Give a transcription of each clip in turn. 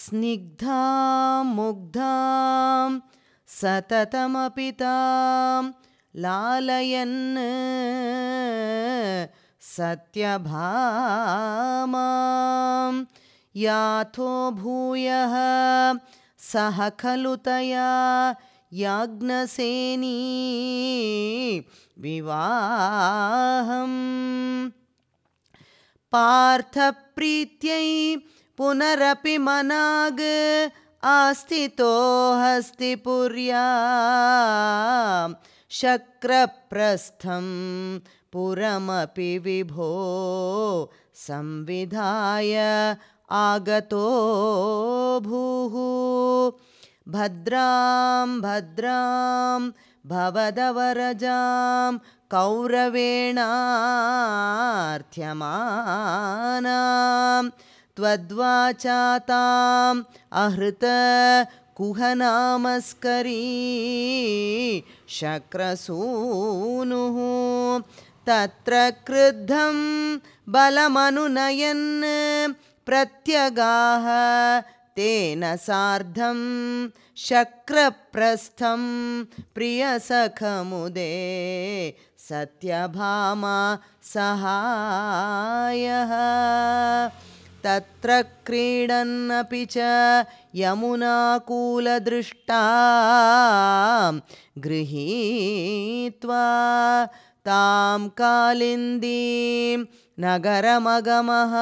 स्निग्धां मुग्धां सततमपि तां लालयन् सत्यभामां याथो भूयः सह खलु तया याज्ञसेनी विवाहम् पार्थप्रीत्यै पुनरपि मनाग आस्थितो हस्तिपुर्यां शक्रप्रस्थं पुरमपि विभो संविधाय आगतो भूः भद्रां भद्रां भवदवरजां कौरवेणार्थ्यमानां त्वद्वाचाताम् आहृत कुहनामस्करी शक्रसूनुः तत्र क्रुद्धं बलमनुनयन् प्रत्यगाह तेन सार्धं शक्रप्रस्थं प्रियसखमुदे सत्यभामा सहायः तत्र क्रीडन्नपि च यमुनाकूलदृष्टां गृहीत्वा तां कालिन्दीं नगरमगमः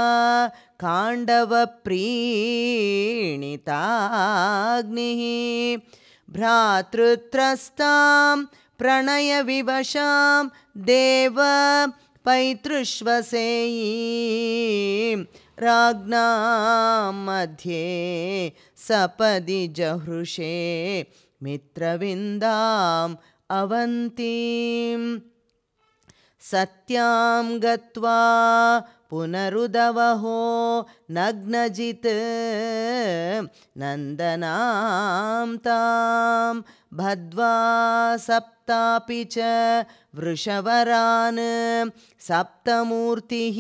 काण्डवप्रीणिताग्निः भ्रातृत्रस्तां प्रणयविवशां देव पैतृष्वसेयीं राज्ञां मध्ये सपदि जहृषे मित्रविन्दाम् अवन्तीं सत्यां गत्वा पुनरुदवहो नग्नजित् नन्दनां तां भद्वा सप्तापि च वृषवरान् सप्तमूर्तिः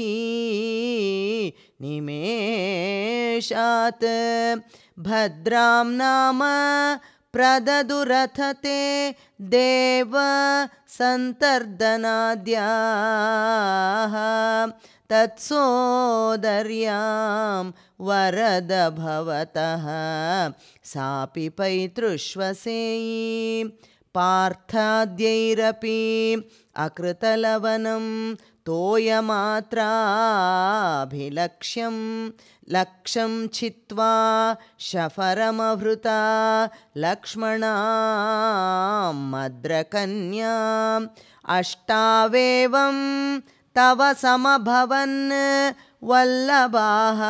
निमेषात् भद्रां नाम प्रददुरथते देव सन्तर्दनाद्याः तत्सोदर्यां वरद भवतः सापि पैतृष्वसेयी पार्थाद्यैरपि अकृतलवनं तोयमात्राभिलक्ष्यं लक्षं छित्त्वा शफरमभृता लक्ष्मणां मद्रकन्याम् अष्टावेवं तव समभवन् वल्लभाः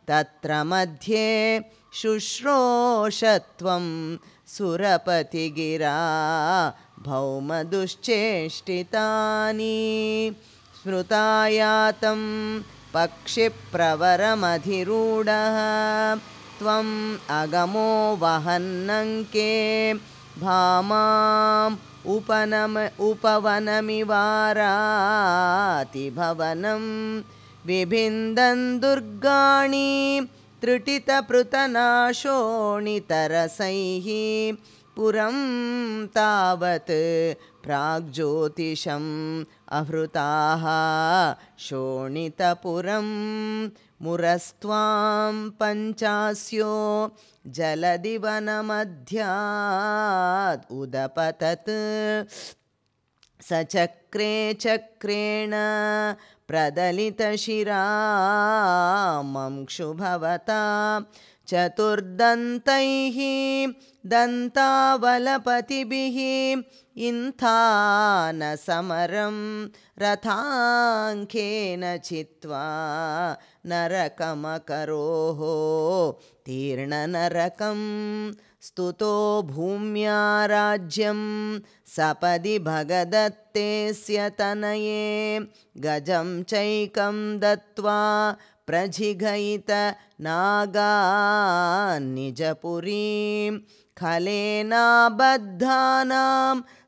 तत्र मध्ये शुश्रोषत्वं सुरपतिगिरा भौमदुश्चेष्टितानि स्मृतायातं पक्षिप्रवरमधिरूढः त्वम् अगमो वहन्नङ्के भामाम् उपवनमिवारातिभवनं विभिन्दन् दुर्गाणि त्रुटितपृतनाशोणितरसैः पुरं तावत् प्राग्ज्योतिषम् अभृताः शोणितपुरं मुरस्त्वां पञ्चास्यो जलदिवनमध्यात् उदपतत् सचक्रे चक्रेण प्रदलितशिरामंक्षु भवता चतुर्दन्तैः दन्तावलपतिभिः इन्थानसमरं रथाङ्केन चित्वा नरकमकरोः तीर्णनरकं स्तुतो भूम्या राज्यं सपदि भगदत्तेस्य तनये गजं चैकं दत्त्वा प्रजिघयित नागान् निजपुरीं खलेनाबद्धानां